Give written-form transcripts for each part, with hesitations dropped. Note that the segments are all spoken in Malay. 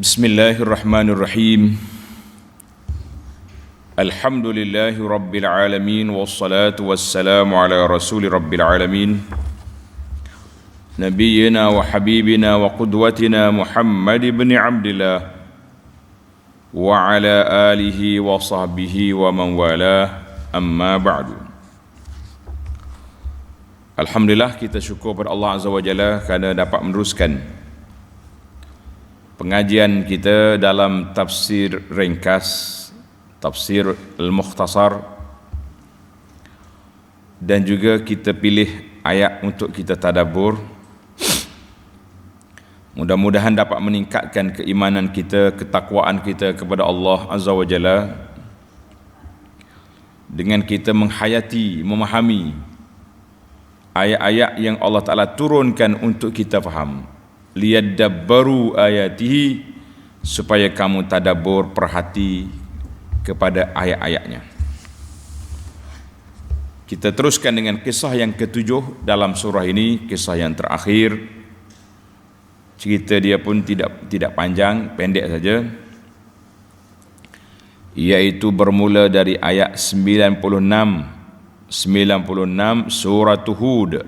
Bismillahirrahmanirrahim. Alhamdulillahi rabbil alamin, wassalatu wassalamu ala rasuli rabbil alamin, nabiyyina wa habibina wa qudwatina Muhammad ibn Abdillah wa ala alihi wa sahbihi wa man walah, amma ba'du. Alhamdulillah, kita syukur kepada Allah Azza wa Jalla kerana dapat meneruskan pengajian kita dalam tafsir ringkas, tafsir al-mukhtasar, dan juga kita pilih ayat untuk kita tadabbur. Mudah-mudahan dapat meningkatkan keimanan kita, ketakwaan kita kepada Allah Azza wa Jalla dengan kita menghayati, memahami ayat-ayat yang Allah Ta'ala turunkan untuk kita faham. Liyadabbaru ayatihi, supaya kamu tadabbur, perhati kepada ayat-ayatnya. Kita teruskan dengan kisah yang ketujuh dalam surah ini, kisah yang terakhir. Cerita dia pun tidak panjang, pendek saja, iaitu bermula dari ayat 96 surah Hud.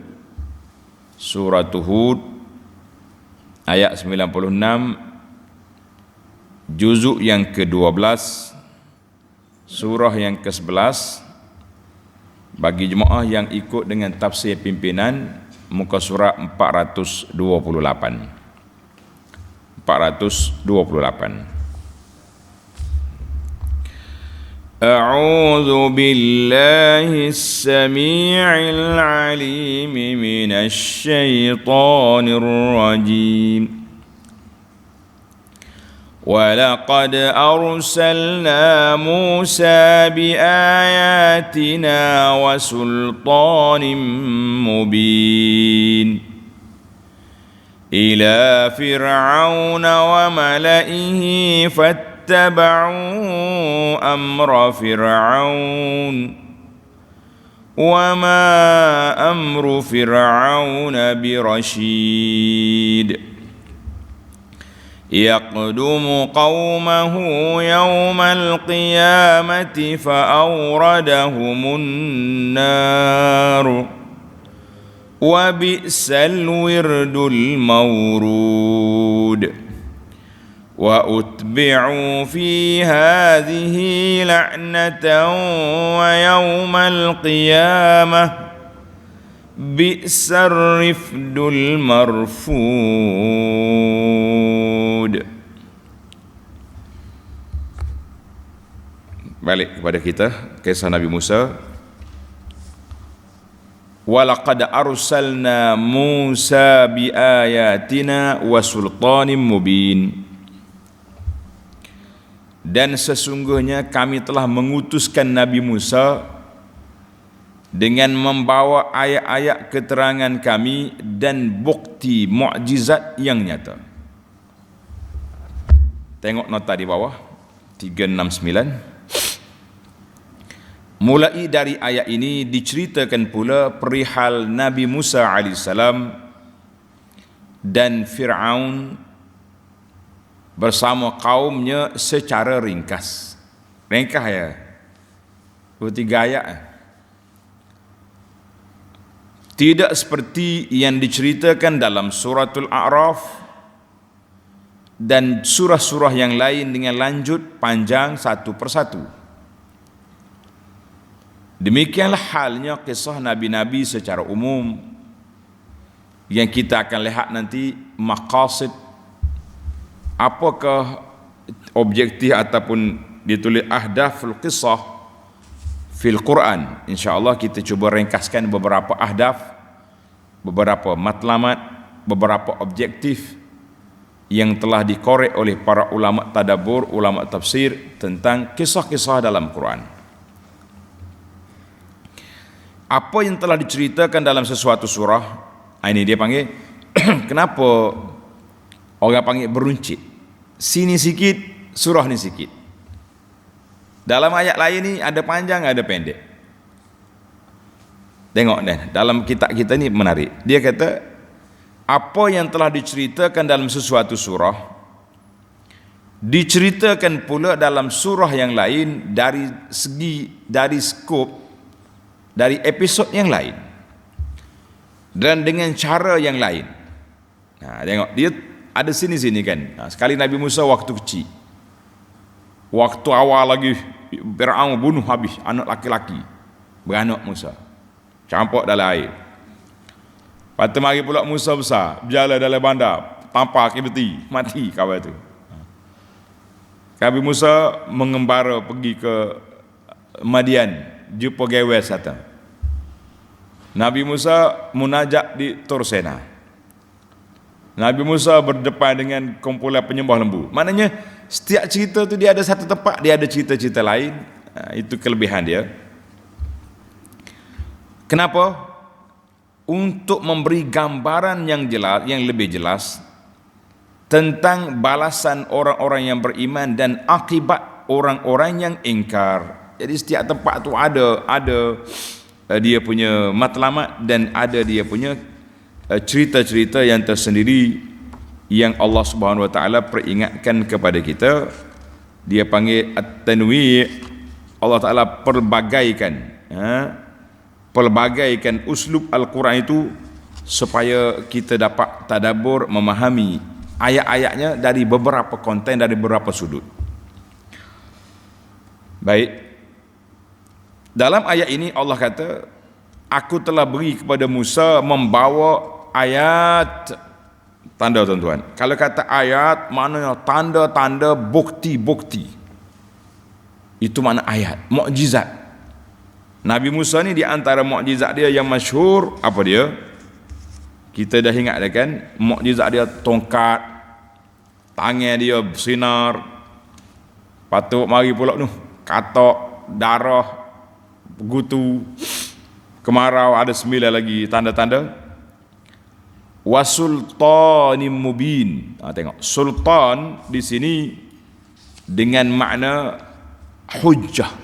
Surah Hud ayat 96, juzuk yang ke-12, surah yang ke-11. Bagi jemaah yang ikut dengan tafsir pimpinan, muka surat 428. A'udzu billahis samii'il 'aliim minasy syaithaanir rajiim. وَلَقَدْ أَرْسَلْنَا مُوسَى بِآيَاتِنَا وَسُلْطَانٍ مُبِينٍ إِلَى فِرْعَوْنَ وَمَلَئِهِ فَاتَّبَعُوا أَمْرَ فِرْعَوْنَ وَمَا أَمْرُ فِرْعَوْنَ بِرَشِيدٍ يَقْدُمُ قَوْمَهُ يَوْمَ الْقِيَامَةِ فَأَوْرَدَهُمُ النَّارُ وَبِئْسَ الْوِرْدُ الْمَوْرُودُ وَأُتْبِعُوا فِي هَذِهِ لَعْنَةً وَيَوْمَ الْقِيَامَةِ بِئْسَ الرِّفْدُ الْمَرْفُودُ. Balik kepada kita, kisah Nabi Musa. وَلَقَدْ أَرْسَلْنَا مُوسَى بِآيَاتِنَا وَسُلْطَانٍ مُبِينٍ. Dan sesungguhnya kami telah mengutuskan Nabi Musa dengan membawa ayat-ayat keterangan kami dan bukti mukjizat yang nyata. Tengok nota di bawah 369. Mulai dari ayat ini diceritakan pula perihal Nabi Musa alaihissalam dan Fir'aun bersama kaumnya secara ringkas. Ringkas ya, 23 ayat. Tidak seperti yang diceritakan dalam suratul A'raf dan surah-surah yang lain dengan lanjut panjang satu persatu. Demikianlah halnya kisah Nabi-Nabi secara umum, yang kita akan lihat nanti maqasid, apakah objektif ataupun ditulis ahdaful qisah fil Quran. InsyaAllah kita cuba ringkaskan beberapa ahdaf, beberapa matlamat, beberapa objektif yang telah dikorek oleh para ulama tadabbur, ulama tafsir tentang kisah-kisah dalam Quran. Apa yang telah diceritakan dalam sesuatu surah, ini dia panggil kenapa orang panggil beruncit, sini sikit, surah ni sikit. Dalam ayat lain ni ada panjang, ada pendek. Tengok dalam kitab kita ni menarik. Dia kata apa yang telah diceritakan dalam sesuatu surah Diceritakan pula dalam surah yang lain dari skop, dari episod yang lain dan dengan cara yang lain. Tengok dia ada sini-sini kan. Sekali Nabi Musa waktu kecil, waktu awal lagi Fir'aun bunuh habis anak laki-laki beranak Musa, campur dalam air. Lepas tu mari pula Musa besar, berjalan dalam bandar, tampar kibeti, mati kawan tu. Nabi Musa mengembara pergi ke Madian, jumpa gewes datang. Nabi Musa munajat di Tursena. Nabi Musa berdepan dengan kumpulan penyembah lembu. Maknanya setiap cerita tu dia ada satu tempat, dia ada cerita-cerita lain. Itu kelebihan dia. Kenapa? Untuk memberi gambaran yang jelas, yang lebih jelas tentang balasan orang-orang yang beriman dan akibat orang-orang yang ingkar. Jadi setiap tempat tu ada dia punya matlamat dan ada dia punya cerita-cerita yang tersendiri yang Allah Subhanahu Wa Taala peringatkan kepada kita. Dia panggil at-tanwi'. Allah Taala pelbagaikan uslub Al-Quran itu supaya kita dapat tadabbur, memahami ayat-ayatnya dari beberapa konten, dari beberapa sudut. Baik, dalam ayat ini Allah kata, aku telah beri kepada Musa membawa ayat, tanda tuan-tuan. Kalau kata ayat, maknanya tanda-tanda, bukti-bukti. Itu makna ayat, mukjizat. Nabi Musa ni di antara mukjizat dia yang masyhur, apa dia? Kita dah ingat dah kan, mukjizat dia tongkat, tangan dia bersinar, patut mari pula tu katok, darah, gutu, kemarau, ada 9 lagi tanda-tanda. Wasultanim mubin. Tengok, sultan di sini dengan makna hujjah.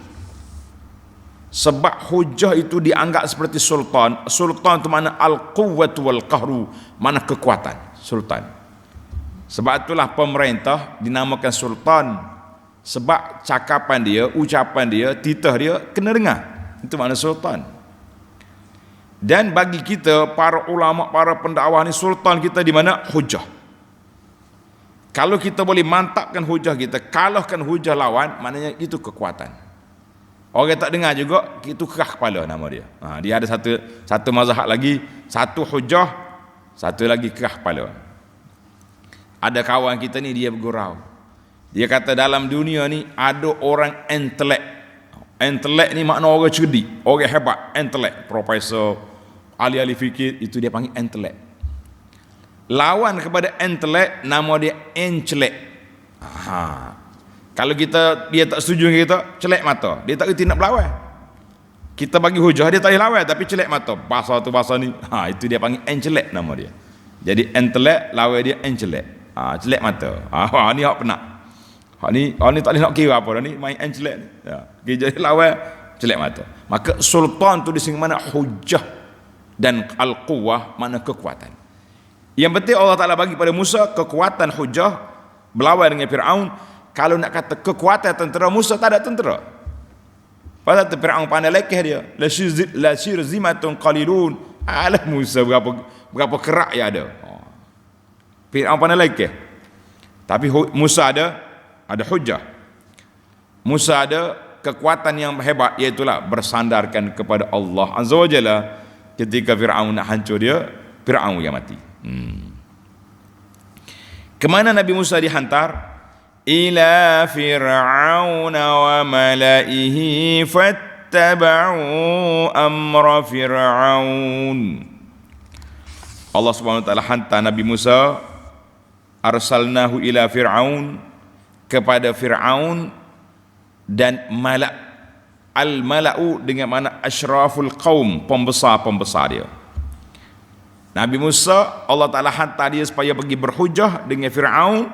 Sebab hujjah itu dianggap seperti sultan. Sultan itu makna al-quwwatu wal qahru, makna kekuatan, sultan. Sebab itulah pemerintah dinamakan sultan, sebab cakapan dia, ucapan dia, titah dia kena dengar. Itu makna sultan. Dan bagi kita para ulama, para pendakwah ni, sultan kita di mana? Hujjah. Kalau kita boleh mantapkan hujjah kita, kalahkan hujjah lawan, maknanya itu kekuatan. Orang tak dengar juga, itu kerah kepala nama dia. Dia ada satu mazhab lagi, satu hujjah, satu lagi kerah kepala. Ada kawan kita ni dia bergurau. Dia kata dalam dunia ni ada orang intelek. Intelek ni makna orang cerdik, orang hebat, intelek, profesor, ahli-ahli fikir, itu dia panggil intelek. Lawan kepada intelek nama dia encelek. Kalau dia tak setuju dengan kita, celek mata. Dia tak kerti nak berlawan. Kita bagi hujah, dia tak boleh lawan, tapi celek mata. Bahasa tu bahasa ni. Itu dia panggil encelek nama dia. Jadi intelek lawan dia encelek. Celek mata. Ni hak penat. Hak ni tak boleh nak kira apa dah ni, main encelek ni. Jadi lawan celek mata. Maka sultan tu di sini mana hujah dan al-quwwah, mana kekuatan. Yang penting Allah Ta'ala bagi pada Musa kekuatan hujah berlawan dengan Fir'aun. Kalau nak kata kekuatan tentera, Musa tak ada tentera. Pasal tu Fir'aun pandai lekeh dia. La shirzimatun qalilun. Alah Musa berapa kerak yang ada. Fir'aun pandai lekeh. Tapi Musa ada hujah. Musa ada kekuatan yang hebat, iaitulah bersandarkan kepada Allah Azza wa Jalla. Ketika Fir'aun nak hancur dia, Fir'aun yang mati. Kemana Nabi Musa dihantar? Ila Fir'aun wa malaihi fattaba'u amra Fir'aun. Allah Subhanahu wa taala hantar Nabi Musa, arsalnahu ila Fir'aun, kepada Fir'aun dan malak. Al-mala'u dengan mana asyraful qaum, pembesar-pembesar dia. Nabi Musa, Allah Ta'ala hantar dia supaya pergi berhujah dengan Fir'aun,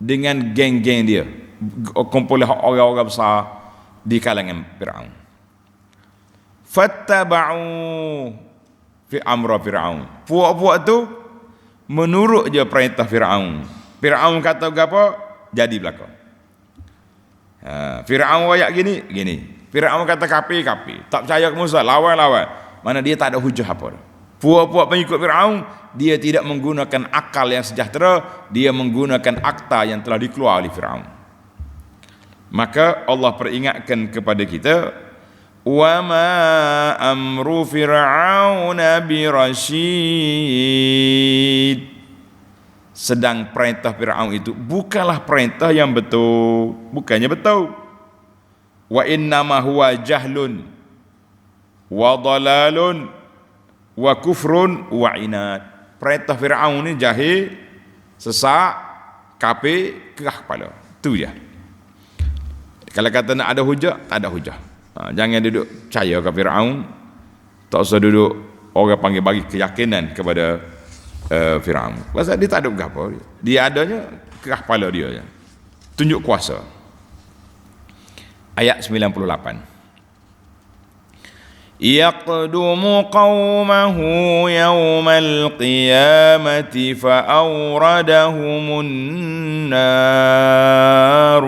dengan geng-geng dia, kumpulan orang-orang besar di kalangan Fir'aun. Fattaba'u fi amra Fir'aun. Puak-puak tu menurut je perintah Fir'aun. Fir'aun kata apa? jadi belaka. Firaun wayak gini. Firaun kata kafir, tak percaya ke Musa, lawan. Mana dia tak ada hujah apa. Puak-puak pengikut Firaun, dia tidak menggunakan akal yang sejahtera, dia menggunakan akta yang telah dikeluar oleh Firaun. Maka Allah peringatkan kepada kita, wa ma amru fir'auna birasyid. Sedang perintah Firaun itu bukanlah perintah yang betul, bukannya betul. Wa innama huwa jahlun wa dalalun wa kufrun wa inad. Perintah Firaun ni jahil, sesak, kafir, kerah kepala. Itu je. Kalau kata nak ada hujah, tak ada hujah. Jangan duduk percaya ke Firaun, tak usah duduk orang panggil bagi keyakinan kepada Firaun. Pasal dia tak ada apa. Dia adanya kerah kepala dia je. Tunjuk kuasa. Ayat 98. Yaqdumu qawmahu yawmal qiyamati fa'awradahumun nar.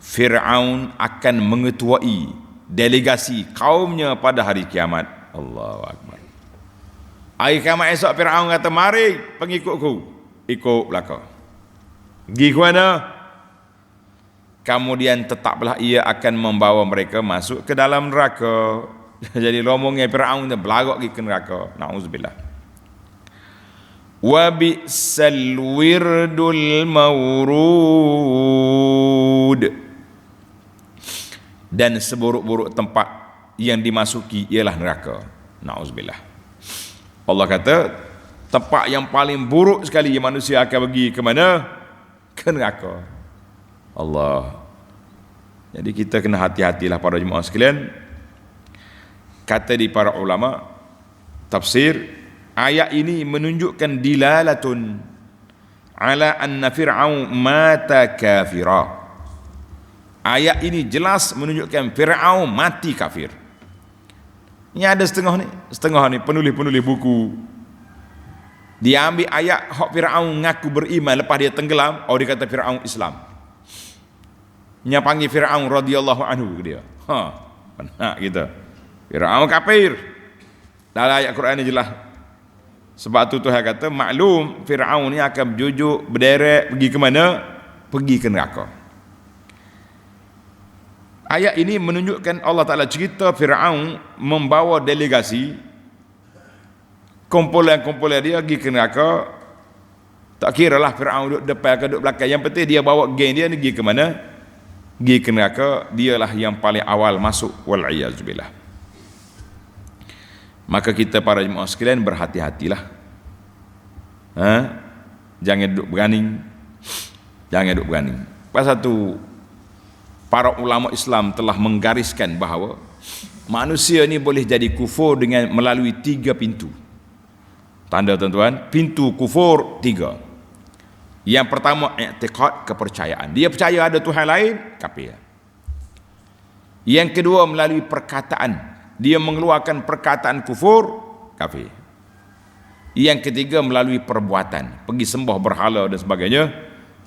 Fir'aun akan mengetuai delegasi kaumnya pada hari kiamat. Allahu Akbar. Hari kiamat esok Fir'aun kata, mari pengikutku, ikut belakang. Pergi ke mana? Kemudian tetaplah ia akan membawa mereka masuk ke dalam neraka. Jadi rombongan Firaun dia belagak pergi ke neraka. Nauzubillah. Wa bi'sal wirdul mawrud. Dan seburuk-buruk tempat yang dimasuki ialah neraka. Nauzubillah. Allah kata, tempat yang paling buruk sekali manusia akan pergi ke mana? Ke neraka. Allah. Jadi kita kena hati-hatilah para jemaah sekalian. Kata di para ulama tafsir, ayat ini menunjukkan dilalatun ala anna Fir'aun mata kafira. Ayat ini jelas menunjukkan Fir'aun mati kafir. Ini ada setengah ni penulis-penulis buku. Dia ambil ayat hak Fir'aun ngaku beriman lepas dia tenggelam, dia kata Fir'aun Islam. Nya panggil Firaun radhiyallahu anhu dia. Benar kita. Firaun kafir. Dalam ayat Quran ni jelas. Sebab tu Tuhan kata maklum Firaun ni akan berjujuk berderet pergi ke mana? Pergi ke neraka. Ayat ini menunjukkan Allah Taala cerita Firaun membawa delegasi kumpulan-kumpulan dia pergi ke neraka. Tak kiralah Firaun duduk depan ke duduk belakang, yang penting dia bawa geng dia ni pergi ke mana? Pergi ke neraka. Dialah yang paling awal masuk, wal'iyazubillah. Maka kita para jemaah sekalian berhati-hatilah. Jangan duduk berani. Pasal tu para ulama Islam telah menggariskan bahawa manusia ni boleh jadi kufur dengan melalui 3 pintu. Tanda tuan-tuan, pintu kufur 3. Yang pertama, i'tiqad, kepercayaan. Dia percaya ada Tuhan lain, kafir. Yang kedua, melalui perkataan. Dia mengeluarkan perkataan kufur, kafir. Yang ketiga, melalui perbuatan. Pergi sembah berhala dan sebagainya,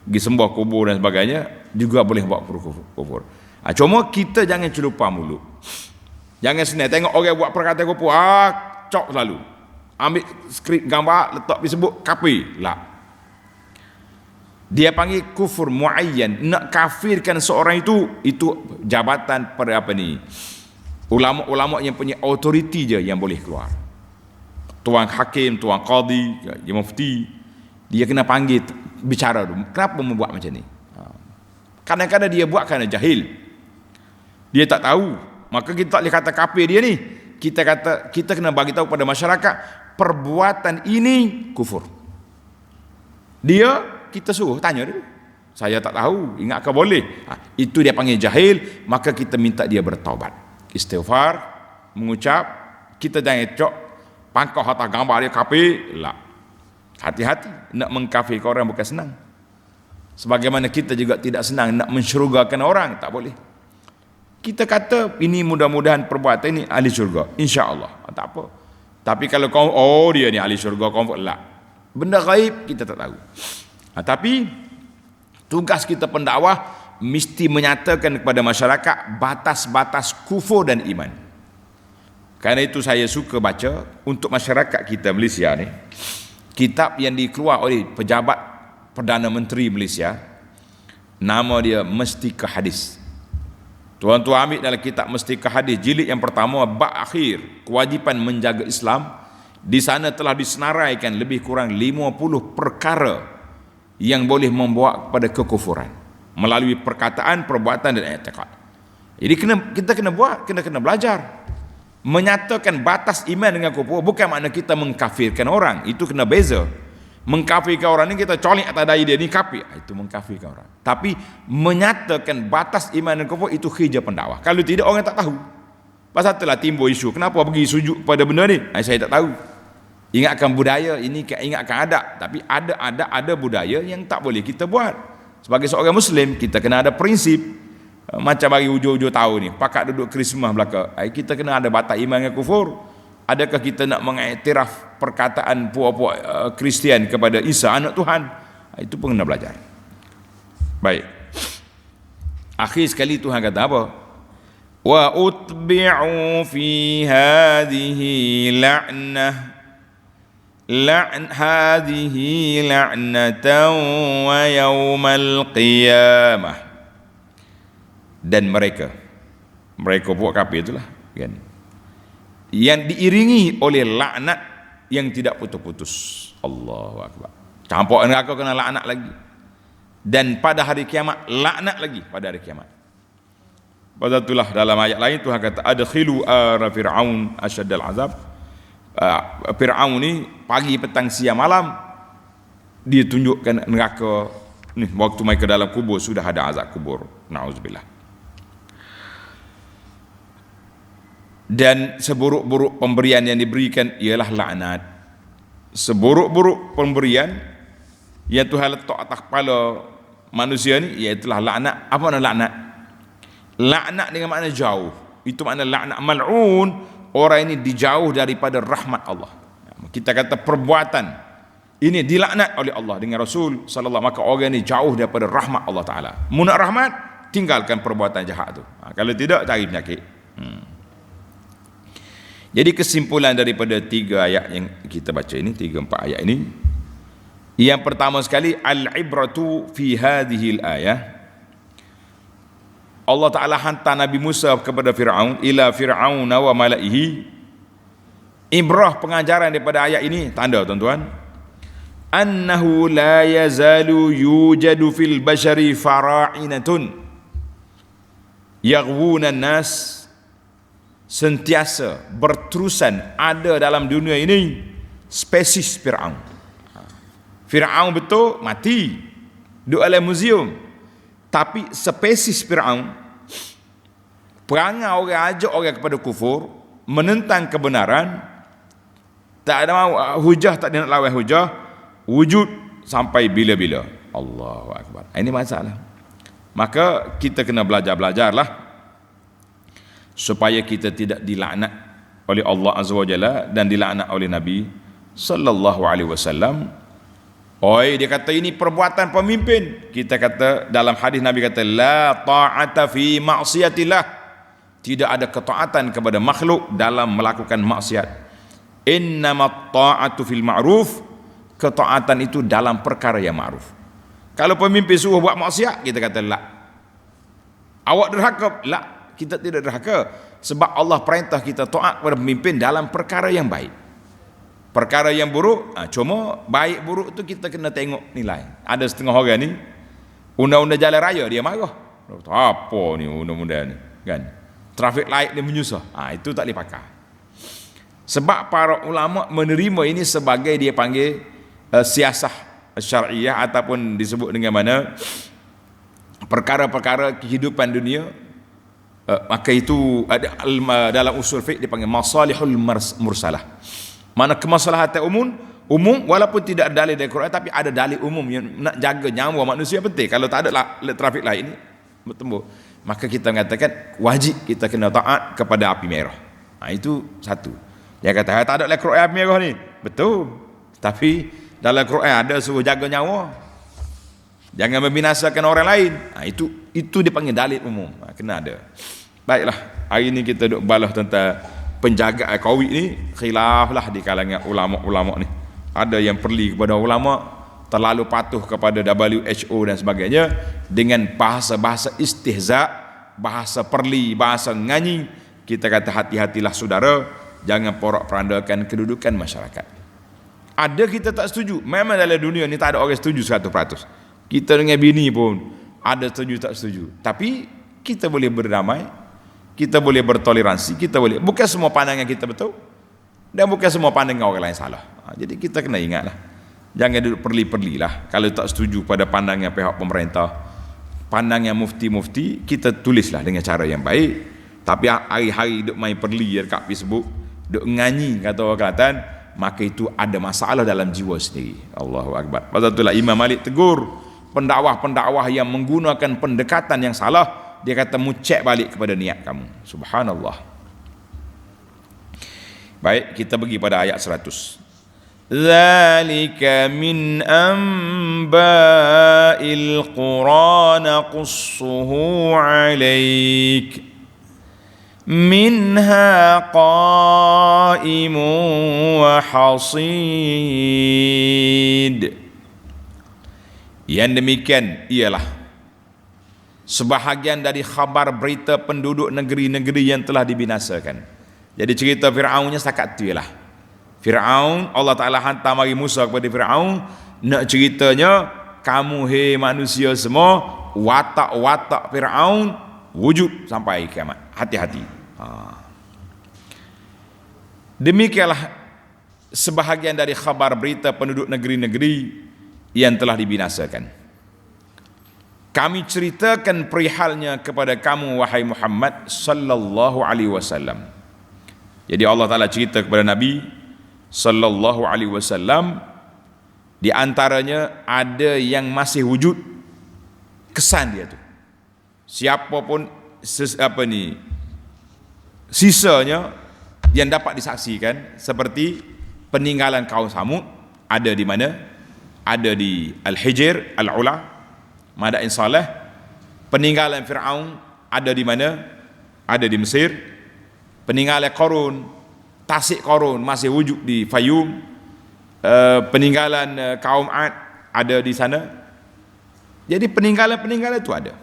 pergi sembah kubur dan sebagainya, juga boleh buat kufur. Cuma kita jangan celupa mulut. Jangan senang tengok orang buat perkataan kufur, cok selalu. Ambil skrip gambar, letak pergi sebut, kafir. Lah. Dia panggil kufur muayyan. Nak kafirkan seorang itu jabatan pada apa ni? Ulama-ulama yang punya autoriti je yang boleh keluar. Tuan hakim, tuan qadi, ya mufti, dia kena panggil bicara dulu. Kenapa membuat macam ni? Kadang-kadang dia buat kerana jahil. Dia tak tahu. Maka kita tak boleh kata kafir dia ni. Kita kena bagi tahu pada masyarakat perbuatan ini kufur. Kita suruh tanya dulu. Saya tak tahu, ingatkah boleh? Itu dia panggil jahil, maka kita minta dia bertaubat. Istighfar, mengucap, kita jangan cok pangkau atas gambar dia kafir. Lah. Hati-hati, nak mengkafirkan orang bukan senang. Sebagaimana kita juga tidak senang nak mensyurgakan orang, tak boleh. Kita kata ini mudah-mudahan perbuatan ini ahli syurga, insya-Allah. Tak apa. Tapi kalau kau dia ni ahli syurga, kau lah. Benda gaib kita tak tahu. Tapi Tugas kita pendakwah mesti menyatakan kepada masyarakat batas-batas kufur dan iman. Karena itu saya suka baca untuk masyarakat kita Malaysia ni, kitab yang dikeluar oleh pejabat Perdana Menteri Malaysia, nama dia Mestika Hadis. Tuan-tuan ambil dalam kitab Mestika Hadis jilid yang pertama, bab akhir, kewajipan menjaga Islam. Di sana telah disenaraikan lebih kurang 50 perkara yang boleh membawa kepada kekufuran melalui perkataan, perbuatan dan i'tiqad. Jadi kita kena buat, kena belajar. Menyatakan batas iman dengan kufur bukan makna kita mengkafirkan orang, itu kena beza. Mengkafirkan orang ni kita colik atas dai dia ni kafir, itu mengkafirkan orang. Tapi menyatakan batas iman dan kufur itu kerja pendakwah. Kalau tidak orang tak tahu. Pasal telah timbul isu, kenapa pergi sujud pada benda ni? Saya tak tahu. Ingatkan budaya ini, ingatkan adab, tapi ada budaya yang tak boleh kita buat. Sebagai seorang Muslim, kita kena ada prinsip. Macam bagi hujung-hujung tahun ni, pakat duduk Krismas belaka, kita kena ada batas iman dengan kufur. Adakah kita nak mengiktiraf perkataan puak-puak Kristian kepada Isa anak Tuhan? Itu pun kena belajar. Baik. Akhir sekali Tuhan kata apa? Wa utbi'u fi hadhihi la'nah hadhihi la'natan wa yawmal qiyamah. Dan mereka buat kafir itulah kan, yang diiringi oleh laknat yang tidak putus-putus. Allahu akbar. Campur neraka kena laknat lagi, dan pada hari kiamat laknat lagi pada hari kiamat. Pada itulah dalam ayat lain Tuhan kata adkhilu ara fir'aun asyaddal azab. Fir'aun ni pagi, petang, siang, malam dia tunjukkan neraka ni. Waktu mereka dalam kubur sudah ada azab kubur, na'udzubillah. Dan seburuk-buruk pemberian yang diberikan ialah laknat. Seburuk-buruk pemberian yang Tuhan letak atas kepala manusia ni iaitulah laknat. Apa makna laknat? Laknat dengan makna jauh. Itu makna laknat, mal'un. Orang ini dijauh daripada rahmat Allah. Kita kata perbuatan ini dilaknat oleh Allah dengan Rasul sallallahu, maka orang ini jauh daripada rahmat Allah Taala. Mu nak rahmat, tinggalkan perbuatan jahat tu. Kalau tidak, cari penyakit. Jadi kesimpulan daripada 3 ayat yang kita baca ini, 3-4 ayat ini, yang pertama sekali, al-ibratu fi hadhihi al-ayah. Allah Ta'ala hantar Nabi Musa kepada Fir'aun, ila Fir'aun wa mala'ihi. Ibrah, pengajaran daripada ayat ini, tanda tuan-tuan, annahu la yazalu yujadu fil bashari fara'inatun yaghwuna nas. Sentiasa berterusan ada dalam dunia ini spesies Fir'aun. Fir'aun betul mati, duduk dalam muzium, tapi spesies Fir'aun, perangai orang, ajak orang kepada kufur, menentang kebenaran, tak ada mau hujah, tak ada nak lawan hujah, wujud sampai bila-bila. Allahu akbar. Ini masalah. Maka kita kena belajarlah supaya kita tidak dilaknat oleh Allah Azza wa Jalla dan dilaknat oleh Nabi sallallahu alaihi wasallam. Dia kata ini perbuatan pemimpin. Kita kata dalam hadis Nabi kata la ta'ata fi ma'siyatillah. Tidak ada ketaatan kepada makhluk dalam melakukan maksiat. Innamat ta'atu fil ma'ruf. Ketaatan itu dalam perkara yang ma'ruf. Kalau pemimpin suruh buat maksiat, kita kata la. Awak derhaka? La. Kita tidak derhaka, sebab Allah perintah kita taat kepada pemimpin dalam perkara yang baik. Perkara yang buruk, cuma baik buruk tu kita kena tengok nilai. Ada setengah orang ni undang-undang jalan raya dia marah. Apa ni undang-undang ni kan? Traffic light dia menyusah. Itu tak boleh pakai. Sebab para ulama menerima ini sebagai dia panggil siasah syariah, ataupun disebut dengan mana perkara-perkara kehidupan dunia. Maka itu ada dalam usul fiqh dipanggil masalihul mursalah. Mana kemaslahatan umum walaupun tidak ada dalil dari Quran, tapi ada dalil umum yang nak jaga nyawa manusia penting. Kalau tak ada trafik lain ini bertembur, maka kita mengatakan wajib kita kena taat kepada api merah. Itu satu. Dia kata tak ada dalam Quran api merah ni. Betul. Tapi dalam Quran ada suruh jaga nyawa. Jangan membinasakan orang lain. Itu dipanggil dalil umum. Kena ada. Baiklah, hari ini kita duk balas tentang penjagaan COVID ni, khilaf lah di kalangan ulama-ulama ni. Ada yang perli kepada ulama, terlalu patuh kepada WHO dan sebagainya dengan bahasa-bahasa istihza, bahasa perli, bahasa nganyi. Kita kata hati-hatilah saudara, jangan porak-perandakan kedudukan masyarakat. Ada kita tak setuju. Memang dalam dunia ni tak ada orang setuju 100%. Kita dengan bini pun ada setuju tak setuju. Tapi kita boleh berdamai, kita boleh bertoleransi, kita boleh. Bukan semua pandangan kita betul dan bukan semua pandangan orang lain salah. Jadi kita kena ingatlah. Jangan duduk perli-perlilah. Kalau tak setuju pada pandangan pihak pemerintah, pandangan mufti-mufti, kita tulislah dengan cara yang baik. Tapi hari-hari duk main perli dekat Facebook, duk nganyi kata orang Kelantan, maka itu ada masalah dalam jiwa sendiri. Allahu Akbar. Pasal itulah Imam Malik tegur pendakwah-pendakwah yang menggunakan pendekatan yang salah. Dia kata mu cek balik kepada niat kamu. Subhanallah. Baik, kita pergi pada ayat 100. Zalika min amba'il Qur'an naqussuhu 'alaik minha qa'imun wa hasid. Yang demikian ialah sebahagian dari khabar berita penduduk negeri-negeri yang telah dibinasakan. Jadi cerita Fir'aunnya setakat tu ialah. Fir'aun, Allah Ta'ala hantar mari Musa kepada Fir'aun, nak ceritanya, kamu hei manusia semua, watak-watak Fir'aun wujud sampai kiamat. Hati-hati. Demikianlah sebahagian dari khabar berita penduduk negeri-negeri yang telah dibinasakan. Kami ceritakan perihalnya kepada kamu, wahai Muhammad sallallahu alaihi wasallam. Jadi Allah Ta'ala cerita kepada Nabi sallallahu alaihi wasallam, di antaranya ada yang masih wujud kesan dia tu. Siapapun sisanya yang dapat disaksikan, seperti peninggalan kaum Samud ada di mana? Ada di Al-Hijr, Al-Ula, Madain Saleh. Peninggalan Fir'aun ada di mana? Ada di Mesir. Peninggalan Qarun, Tasik Qarun masih wujud di Fayum. Peninggalan kaum Ad ada di sana. Jadi peninggalan-peninggalan itu ada.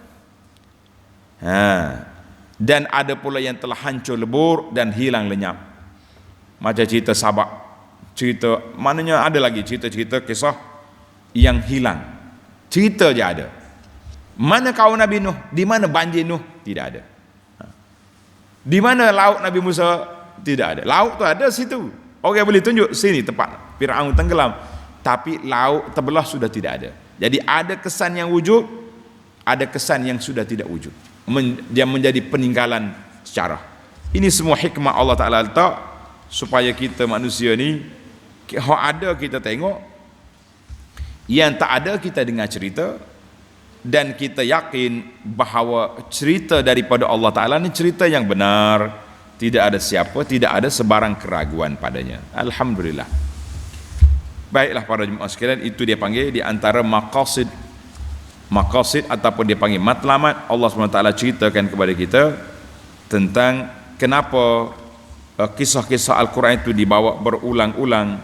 Dan ada pula yang telah hancur lebur dan hilang lenyap. Macam cerita Sabak, cerita maknanya ada lagi cerita-cerita kisah yang hilang. Cerita je ada. Mana kaum Nabi Nuh? Di mana banjir Nuh? Tidak ada. Di mana laut Nabi Musa? Tidak ada. Laut tu ada situ. Orang boleh tunjuk sini tempat Fir'aun tenggelam. Tapi laut terbelah sudah tidak ada. Jadi ada kesan yang wujud, ada kesan yang sudah tidak wujud. Dia menjadi peninggalan sejarah. Ini semua hikmah Allah Ta'ala letak supaya kita manusia ni, yang ada kita tengok, yang tak ada kita dengar cerita, dan kita yakin bahawa cerita daripada Allah Ta'ala ni cerita yang benar. Tidak ada siapa, tidak ada sebarang keraguan padanya. Alhamdulillah. Baiklah para jemaah sekalian, itu dia panggil di antara maqasid ataupun dia panggil matlamat. Allah SWT ceritakan kepada kita tentang kenapa kisah-kisah Al-Quran itu dibawa berulang-ulang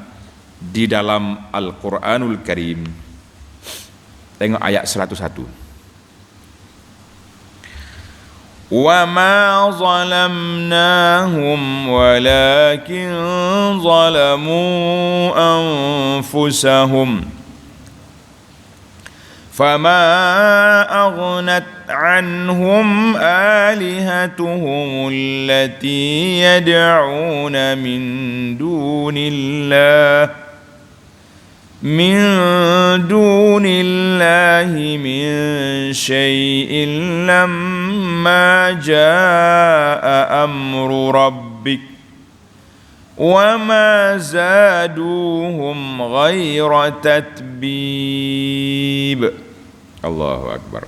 di dalam Al-Quranul Karim. Tengok ayat 101. وَمَا ظَلَمْنَاهُمْ وَلَكِنْ ظَلَمُوا أَنفُسَهُمْ فَمَا أَغْنَتْ عَنْهُمْ آلِهَتُهُمُ الَّتِي يَدْعُونَ مِنْ دُونِ اللَّهِ مِنْ شَيْءٍ لَمَّا جَاءَ أَمْرُ رَبِّكَ وَمَا زَادُوهُمْ غَيْرَ تَتْبِيبٍ. Allahu Akbar.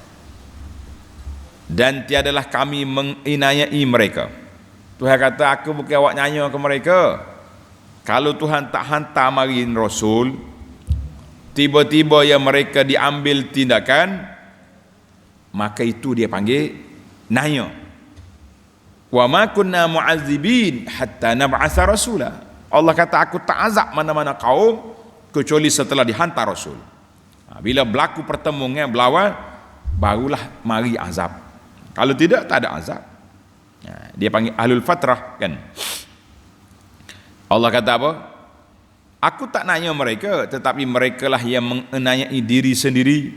Dan tiadalah kami menginayai mereka. Tuhan kata, aku bukan awak nyanyi ke mereka. Kalau Tuhan tak hantar marin Rasul, tiba-tiba yang mereka diambil tindakan, maka itu dia panggil naya. Wa ma kunna mu'azzibin hatta nab'atha rasula. Allah kata, aku tak azab mana-mana kaum kecuali setelah dihantar rasul. Bila berlaku pertemuan berlawan, barulah mari azab. Kalau tidak, tak ada azab. Dia panggil ahlul fatrah kan. Allah kata apa? Aku tak nanya mereka, tetapi merekalah yang menanyai diri sendiri.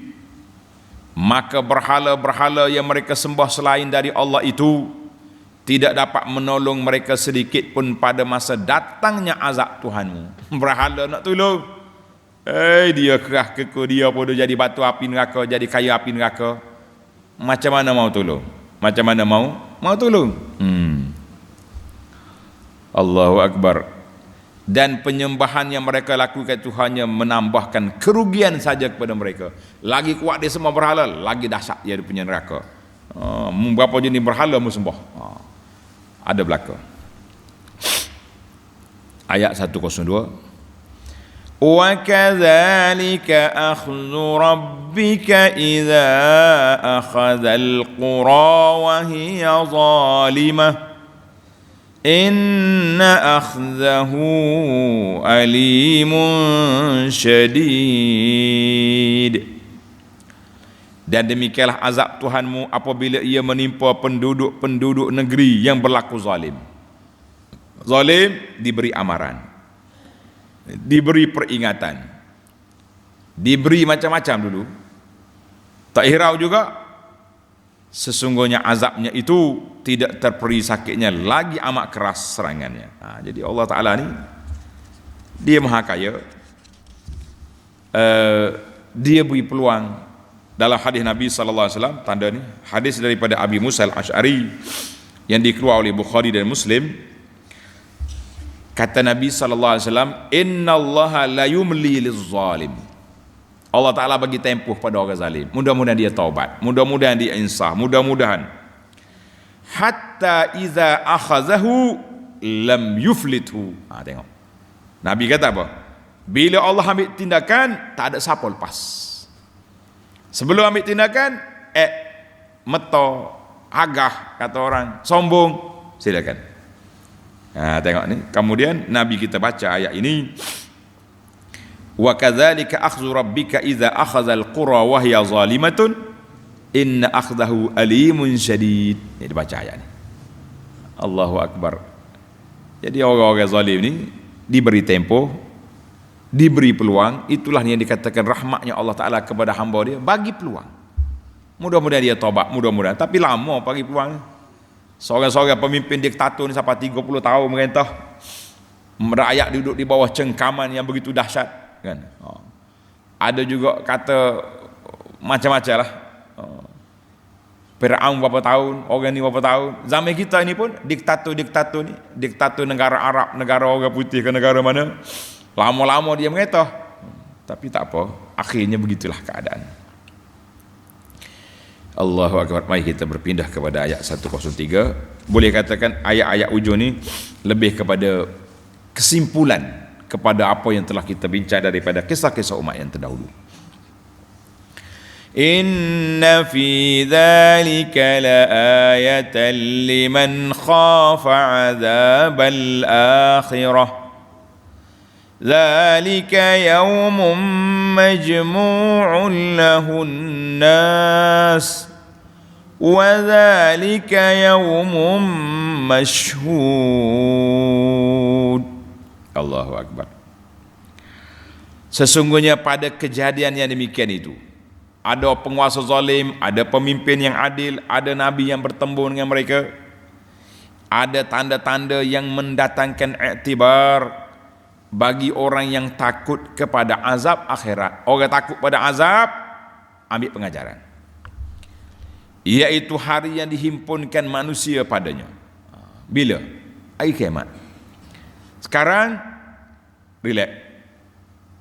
Maka berhala-berhala yang mereka sembah selain dari Allah itu tidak dapat menolong mereka sedikit pun pada masa datangnya azab Tuhanmu. Berhala nak tolong, dia kerah keko, dia pun jadi batu api neraka, jadi kayu api neraka. Macam mana mau tolong? Macam mana mau tolong? Allahu Akbar. Dan penyembahan yang mereka lakukan itu hanya menambahkan kerugian saja kepada mereka. Lagi kuat dia semua berhala, lagi dahsyat dia punya neraka. Berapa jenis berhala mu sembah? Ada belaka. Ayat 102. Wa kadzalika akhdhu rabbika idza akhadhal qura wa hiya zalimah. Inna akhdahu alimun syadid. Dan demikianlah azab Tuhanmu apabila ia menimpa penduduk-penduduk negeri yang berlaku zalim. Zalim diberi amaran, diberi peringatan, diberi macam-macam dulu. Tak hirau juga, sesungguhnya azabnya itu tidak terperi sakitnya, lagi amat keras serangannya. Jadi Allah Ta'ala ni dia maha kaya. Dia beri peluang. Dalam hadis Nabi SAW, tanda ni hadis daripada Abi Musa al-Ash'ari yang dikeluarkan oleh Bukhari dan Muslim. Kata Nabi SAW, Inna Allah la yumli liz-zalim. Allah Ta'ala bagi tempoh pada orang zalim. Mudah-mudahan dia taubat, mudah-mudahan dia insaf, mudah-mudahan. Hatta iza akhazahu lam yuflithu. Tengok, Nabi kata apa? Bila Allah ambil tindakan, tak ada siapa lepas. Sebelum ambil tindakan, meto, agah, kata orang, sombong, silakan. Tengok ni. Kemudian Nabi kita baca ayat ini, wa kadzalika akhdhu rabbika idza akhadhal qura wa hiya zalimatun inna akhdahu alimun syadid. Ini dibaca ayat ni. Allahu Akbar. Jadi orang-orang zalim ni diberi tempoh, diberi peluang. Itulah yang dikatakan rahmatnya Allah Ta'ala kepada hamba dia, bagi peluang. Mudah-mudahan dia taubat, mudah-mudahan. Tapi lama bagi peluang. Seorang-seorang pemimpin diktator ni sampai 30 tahun merintah, rakyat duduk di bawah cengkaman yang begitu dahsyat kan. Ada juga kata macam-macam lah. Fir'aun berapa tahun, orang ni berapa tahun. Zaman kita ni pun diktator ni, diktator negara Arab, negara orang putih ke negara mana, lama-lama dia merintah. Tapi tak apa, akhirnya begitulah keadaan. Allahu Akbar. Mari kita berpindah kepada ayat 103. Boleh katakan ayat-ayat ujung ni lebih kepada kesimpulan kepada apa yang telah kita bincang daripada kisah-kisah umat yang terdahulu. Inna fi dzalika laayatan liman khafa 'adzabal akhirah. Dzalika yaumun majmu'un lahun nas wa dzalika yaumun mashhud. Allahu Akbar. Sesungguhnya pada kejadian yang demikian itu, ada penguasa zalim, ada pemimpin yang adil, ada nabi yang bertemu dengan mereka, ada tanda-tanda yang mendatangkan iktibar bagi orang yang takut kepada azab akhirat. Orang takut pada azab, ambil pengajaran, iaitu hari yang dihimpunkan manusia padanya. Bila? Hari kiamat. Sekarang relax,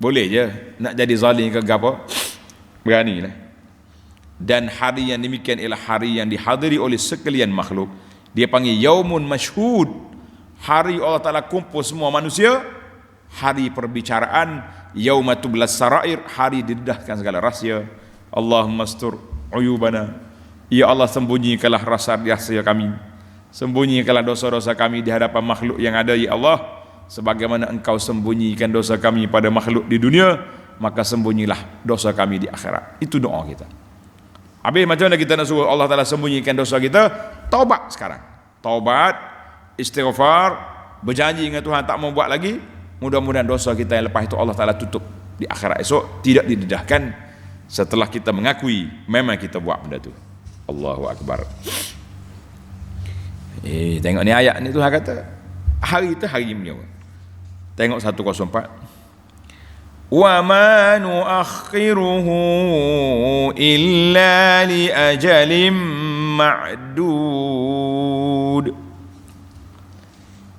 boleh je nak jadi zalim ke apa, beranilah. Dan hari yang demikian ialah hari yang dihadiri oleh sekalian makhluk. Dia panggil yaumun mashhud. Hari Allah Ta'ala kumpul semua manusia, hari perbicaraan yauma tublas sarair, hari didedahkan segala rahsia. Allahumma astur uyubana, ya Allah sembunyikanlah rahsia kami, sembunyikanlah dosa-dosa kami di hadapan makhluk yang ada, ya Allah, sebagaimana engkau sembunyikan dosa kami pada makhluk di dunia, maka sembunyilah dosa kami di akhirat. Itu doa kita. Habis macam mana kita nak suruh Allah Ta'ala sembunyikan dosa kita? Taubat sekarang, taubat, istighfar, berjanji dengan Tuhan tak mau buat lagi. Mudah-mudahan dosa kita yang lepas itu Allah Ta'ala tutup di akhirat esok, tidak didedahkan setelah kita mengakui memang kita buat benda tu. Allahu Akbar. Tengok ni ayat ni, Tuhan kata hari itu hari punya. Tengok 104. Wa ma nuakhiruhu illa li ajalim ma'dud.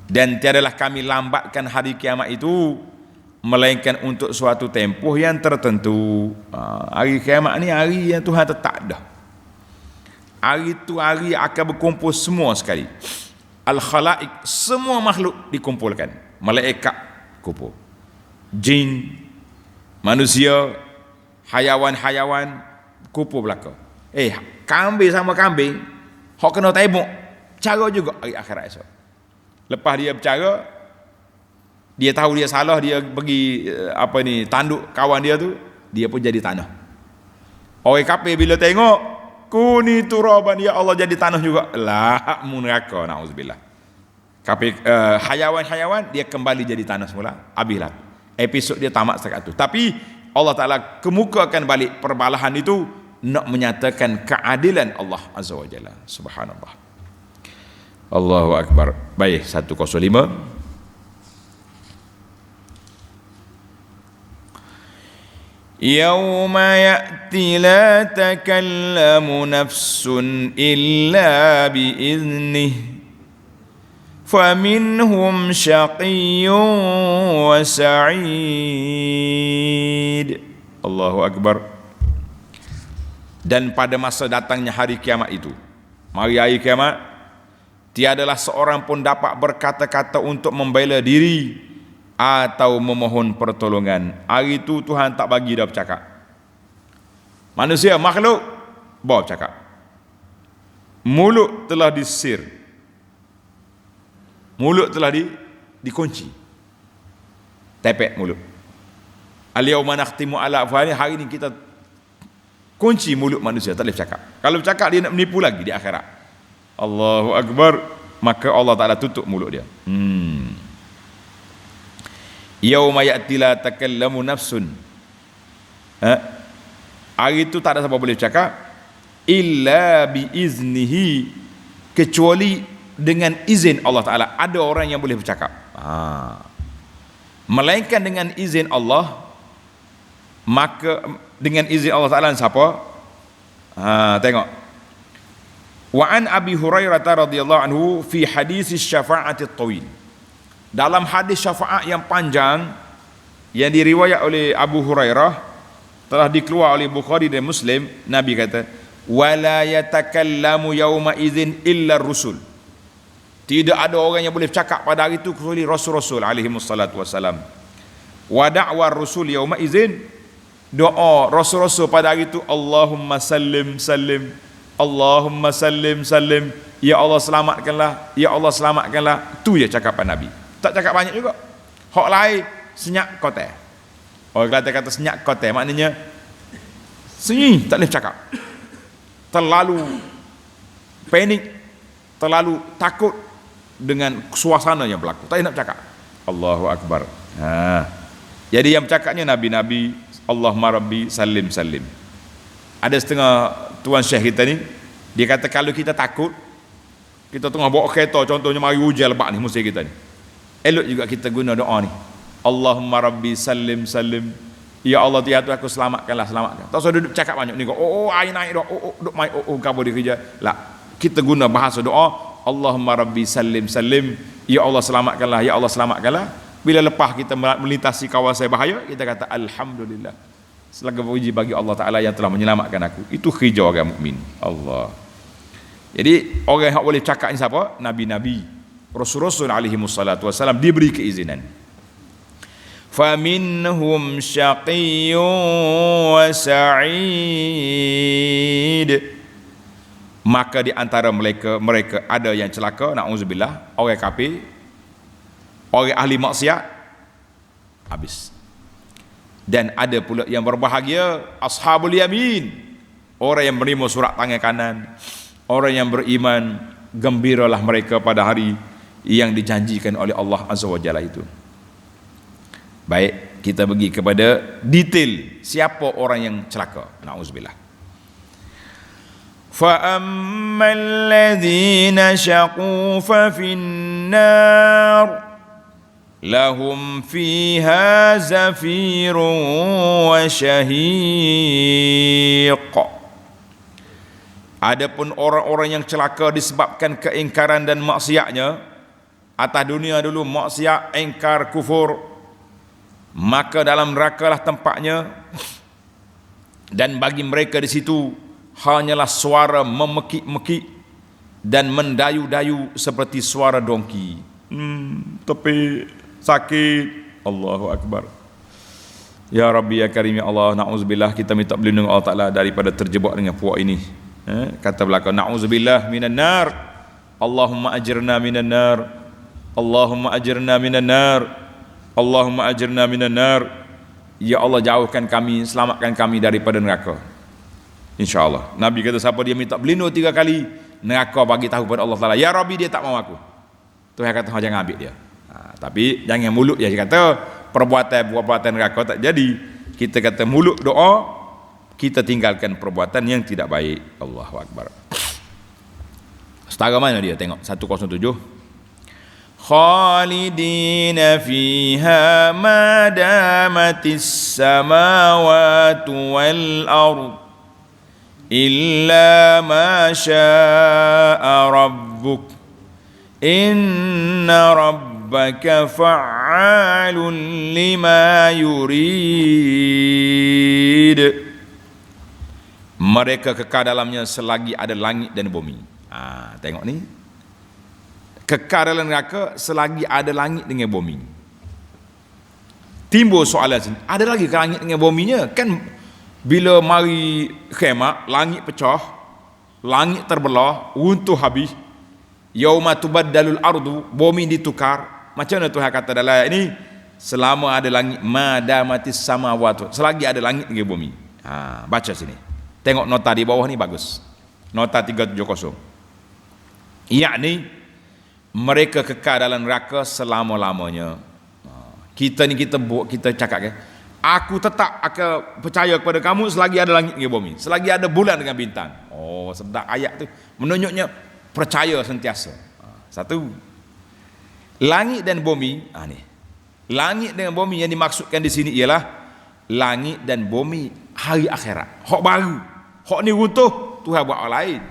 Dan tiadalah kami lambatkan hari kiamat itu melainkan untuk suatu tempoh yang tertentu. Hari kiamat ni hari yang Tuhan tetap dah. Hari itu hari akan berkumpul semua sekali. Al-khalaik, semua makhluk dikumpulkan. Malaikat kumpul, jin, manusia, hayawan-hayawan kumpul belaka. Kambing sama kambing hok kena tembok, cara juga hari akhirat esok. Lepas dia bercara, dia tahu dia salah, dia pergi tanduk kawan dia tu, dia pun jadi tanah. Orang kafir bila tengok kuni turaban, ya Allah jadi tanah juga, lah neraka, naudzubillah. Kafir, hayawan-hayawan dia kembali jadi tanah semula. Habislah episod dia tamat setakat tu. Tapi Allah Ta'ala kemukakan balik perbalahan itu nak menyatakan keadilan Allah Azza wa Jalla. Subhanallah. Allahu Akbar. Baik, 105. Yauma ya'ti la takallamu nafsun illa biiznih faminhum syaqiyyun wa sa'id. Allahu Akbar. Dan pada masa datangnya hari kiamat itu, hari kiamat, tiadalah seorang pun dapat berkata-kata untuk membela diri atau memohon pertolongan. Hari itu Tuhan tak bagi dah bercakap. Manusia, makhluk, bawa bercakap. Mulut telah disir, mulut telah dikunci, tepek mulut. Al-yawma nakhtimu ala afwahihim, hari ini kita kunci mulut manusia, tak boleh bercakap. Kalau bercakap dia nak menipu lagi di akhirat. Allahu Akbar. Maka Allah Ta'ala tutup mulut dia. Yauma ya'ti la takallamu nafsun, hari itu tak ada siapa boleh bercakap illa biiznihi, kecuali dengan izin Allah Ta'ala. Ada orang yang boleh bercakap, melainkan dengan izin Allah. Maka dengan izin Allah Ta'ala siapa? Tengok. Wa an Abi Hurairah radhiyallahu anhu fi hadis syafa'ati at-tawil. Dalam hadis syafaat yang panjang yang diriwayat oleh Abu Hurairah, telah dikeluar oleh Bukhari dan Muslim, Nabi kata, wala yatakallamu yauma idzin illa rusul. Tidak ada orang yang boleh bercakap pada hari itu kecuali rasul-rasul alaihi wassalatu wassalam. Wa da'wa rusul yauma idzin, doa rasul-rasul pada hari itu, Allahumma sallim sallim, Allahumma sallim sallim, ya Allah selamatkanlah, ya Allah selamatkanlah. Tu je cakapan Nabi. Tak cakap banyak juga. Hak lain senyap kote. Orang Kelantan kata senyap kote, maknanya sunyi, tak boleh cakap. Terlalu panik, terlalu takut dengan suasana yang berlaku, tak nak cakap. Allahu Akbar. Jadi yang bercakapnya nabi-nabi, Allahumma rabbi salim salim. Ada setengah tuan syekh kita ni, dia kata kalau kita takut, kita tengah bawa kereta, contohnya mari hujan lebat ni musim kita ni, elok juga kita guna doa ni, Allahumma rabbi salim salim, ya Allah Tuhan aku selamatkanlah, selamatkan. Tak usah duduk cakap banyak ni, air naik dah, duduk mai kabur di kerja lah. Kita guna bahasa doa, Allahumma rabbi salim salim, ya Allah selamatkanlah, ya Allah selamatkanlah. Bila lepas kita melintasi kawasan bahaya, kita kata alhamdulillah, selagi puji bagi Allah Ta'ala yang telah menyelamatkan aku. Itu kerja orang mukmin. Allah. Jadi orang yang boleh cakap ni siapa? Nabi-nabi, Rasul-Rasul alaihi wassalatu wassalam, diberi keizinan. faminhum syaqiyyun wa sa'id. Maka di antara mereka ada yang celaka, na'udzubillah, orang kafir, orang ahli maksiat, habis. Dan ada pula yang berbahagia, ashabul yamin, orang yang menerima surat tangan kanan, orang yang beriman, gembiralah mereka pada hari yang dijanjikan oleh Allah Azza wa Jalla itu. Baik, kita pergi kepada detail siapa orang yang celaka, na'udzubillah. فَأَمَّا الَّذِينَ شَقُوا فَفِي النَّارِ لَهُمْ فِيهَا زَفِيرٌ وَشَهِيقٌ. Adapun orang-orang yang celaka disebabkan keingkaran dan maksiatnya atas dunia dulu, maksiat, ingkar, kufur, maka dalam nerakalah tempatnya, dan bagi mereka di situ hanyalah suara memekik-mekik dan mendayu-dayu seperti suara dongki. Tapi sakit. Allahu Akbar. Ya Rabbi ya Karim ya Allah, na'udzubillah, kita minta perlindungan Allah Ta'ala daripada terjebak dengan puak ini. Kata belakang, na'udzubillah minan nar, Allahumma ajirna minan nar, Allahumma ajirna minan nar, Allahumma ajirna minan nar. Ya Allah, jauhkan kami, selamatkan kami daripada neraka. InsyaAllah. Nabi kata siapa dia minta berlindung 3 kali, neraka bagi tahu pada Allah Ta'ala, ya Rabbi dia tak mau aku. Tuhan kata jangan ambil dia. Tapi jangan mulut dia kata perbuatan neraka tak jadi. Kita kata mulut doa, kita tinggalkan perbuatan yang tidak baik. Allahu Akbar. Setara mana dia? Tengok 107. Khalidina fiha ma damatis samawati wal ard illa ma syaa rabbuk inna rabbaka fa'alun lima yurid. Mereka kekal dalamnya selagi ada langit dan bumi. Tengok ni, kekal dalam neraka selagi ada langit dengan bumi. Timbul soalan sini, ada lagi ke langit dengan buminya? Kan bila mari kiamat, langit pecah, langit terbelah, runtuh habis. Yauma tubaddalul ardu, bumi ditukar. Macam mana Tuhan kata dalam ini? Selama ada langit, madamatis samawati, selagi ada langit dengan bumi. Baca sini. Tengok nota di bawah ni bagus. Nota 370. Yakni mereka kekal dalam neraka selama-lamanya. Kita ni kita cakap kan, aku tetap akan percaya kepada kamu selagi ada langit dengan bumi, selagi ada bulan dengan bintang. Oh, sedap ayat tu. Menunjuknya percaya sentiasa. Satu, langit dan bumi. Ni, langit dengan bumi yang dimaksudkan di sini ialah langit dan bumi hari akhirat. Hak baru. Hak ni runtuh, Tuhan buat orang lain.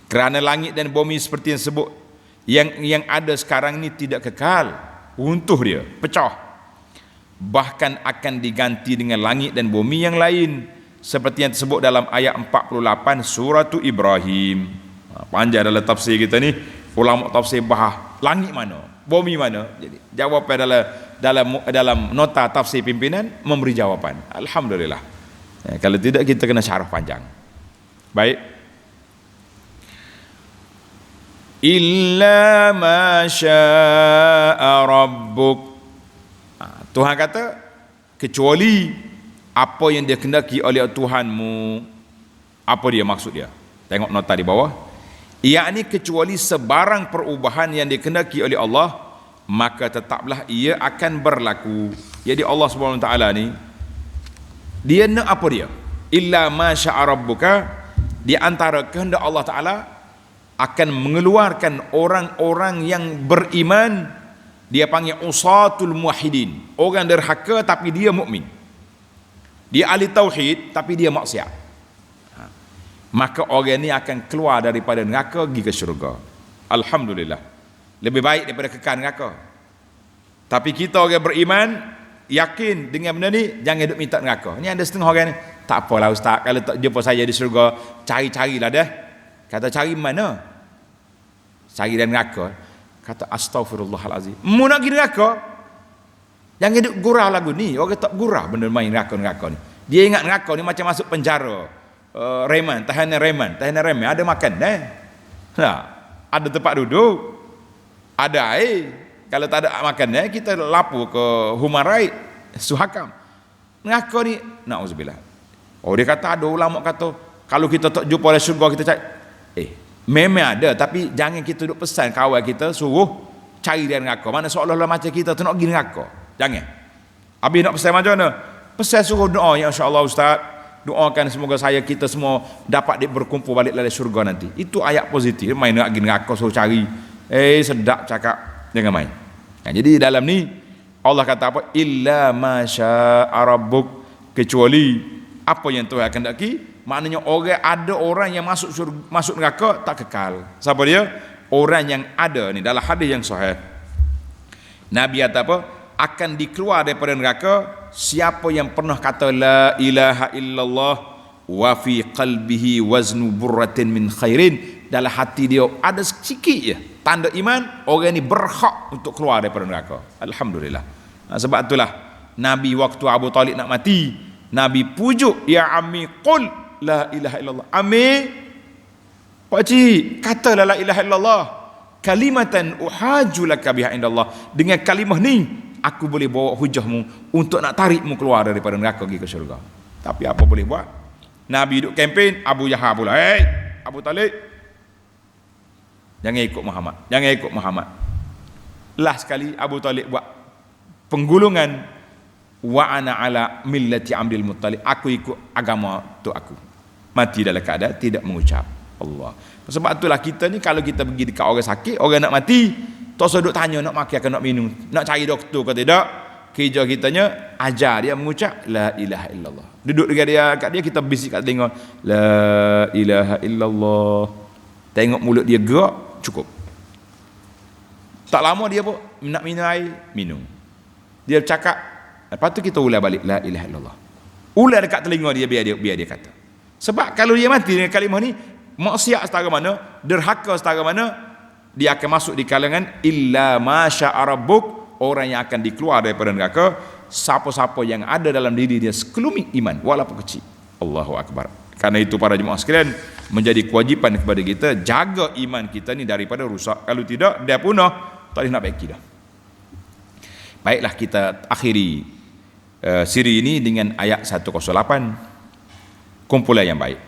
Kerana langit dan bumi seperti yang sebut, yang ada sekarang ni tidak kekal, runtuh dia, pecah. Bahkan akan diganti dengan langit dan bumi yang lain, seperti yang disebut dalam ayat 48 surah Ibrahim. Panjang dalam tafsir kita ni, ulama tafsir bahas langit mana, bumi mana. Jadi jawapan dalam nota tafsir pimpinan memberi jawapan. Alhamdulillah. Kalau tidak kita kena syarah panjang. Baik. Illa ma syaa rabbuk. Tuhan kata kecuali apa yang dia kehendaki oleh Tuhanmu. Apa dia maksud dia? Tengok nota di bawah. Yakni kecuali sebarang perubahan yang dikehendaki oleh Allah, maka tetaplah ia akan berlaku. Jadi Allah SWT ni, dia nak apa dia? Illa ma syaa rabbuka, di antara kehendak Allah Ta'ala akan mengeluarkan orang-orang yang beriman. Dia panggil usatul muwahhidin, orang derhaka tapi dia mukmin. Dia ahli tauhid tapi dia maksiat. Maka orang ni akan keluar daripada neraka pergi ke syurga. Alhamdulillah. Lebih baik daripada kekal neraka. Tapi kita orang beriman yakin dengan benda ni, jangan duk minta neraka. Ni ada setengah orang ni, tak apalah ustaz, kalau tak jumpa saya di syurga, cari-carilah dah. Kata cari mana? Cari dalam neraka. Kata astaghfirullahalazim. Mu nak pergi neraka? Jangan duk gurau lagu ni. Orang tak gurau benda main neraka ni. Dia ingat neraka ni macam masuk penjara. Tahanan reman. Ada makan ada tempat duduk. Ada air. Kalau tak ada makan kita lapor ke human right, suhakam. Neraka ni, na'udzubillah. Dia kata, ada ulama kata, kalau kita tak jumpa oleh syurga, kita cari. Memang ada, tapi jangan kita duk pesan kawan kita, suruh cari dia neraka. Mana seolah-olah macam kita tu nak pergi neraka. Jangan. Habis nak pesan macam mana? Pesan suruh doa, ya insya-Allah Ustaz. Doakan semoga kita semua dapat berkumpul balik dalam syurga nanti. Itu ayat positif. Main nak pergi neraka, suruh cari. Sedap cakap. Jangan main. Jadi dalam ni Allah kata apa? Illa ma syaa rabbuk, kecuali apa yang Tuhan kehendaki. Maknanya ada orang yang masuk neraka tak kekal. Siapa dia? Orang yang ada ni dalam hadis yang sahih. Nabi kata apa? Akan dikeluar daripada neraka siapa yang pernah kata la ilaha illallah wa fi qalbihi waznu burratin min khairin. Dalam hati dia ada sikit je tanda iman, orang ni berhak untuk keluar daripada neraka. Alhamdulillah. Sebab itulah Nabi waktu Abu Talib nak mati, Nabi pujuk, ya ammi qul la ilaha illallah. Ammi, pak cik, katalah la ilaha illallah, kalimatan uhaju laka biha indallah. Dengan kalimah ni aku boleh bawa hujahmu untuk nak tarikmu keluar daripada neraka pergi ke syurga. Tapi apa boleh buat? Nabi duk kempen, Abu Jahal pula, Abu Talib, jangan ikut Muhammad. Last sekali Abu Talib buat penggulungan, wa ana ala millati Abdul Muttalib, aku ikut agama tu aku. Mati dalam keadaan tidak mengucap Allah. Sebab itulah kita ni kalau kita pergi dekat orang sakit, orang nak mati, tak usah duk tanya nak makan ke nak minum, nak cari doktor ke tidak. Kerja kitanya ajar dia mengucap la ilaha illallah. Duduk dekat dia, kat dia kita bisik kat telinga la ilaha illallah. Tengok mulut dia gerak, cukup. Tak lama dia pun nak minum air, minum. Dia cakap, lepas tu kita ulang balik la ilaha illallah. Ulang dekat telinga dia biar dia kata. Sebab kalau dia mati dengan kalimah ni, maksiat setara mana, derhaka setara mana, dia akan masuk di kalangan illa ma syaa rabbuk, orang yang akan dikeluar daripada neraka siapa-siapa yang ada dalam diri dia sekelumit iman walaupun kecil. Allahu akbar. Karena itu para jemaah sekalian, menjadi kewajipan kepada kita jaga iman kita ni daripada rusak. Kalau tidak, dia punah, tak boleh nak baiki dah. Baiklah, kita akhiri siri ini dengan ayat 108, kumpulan yang baik.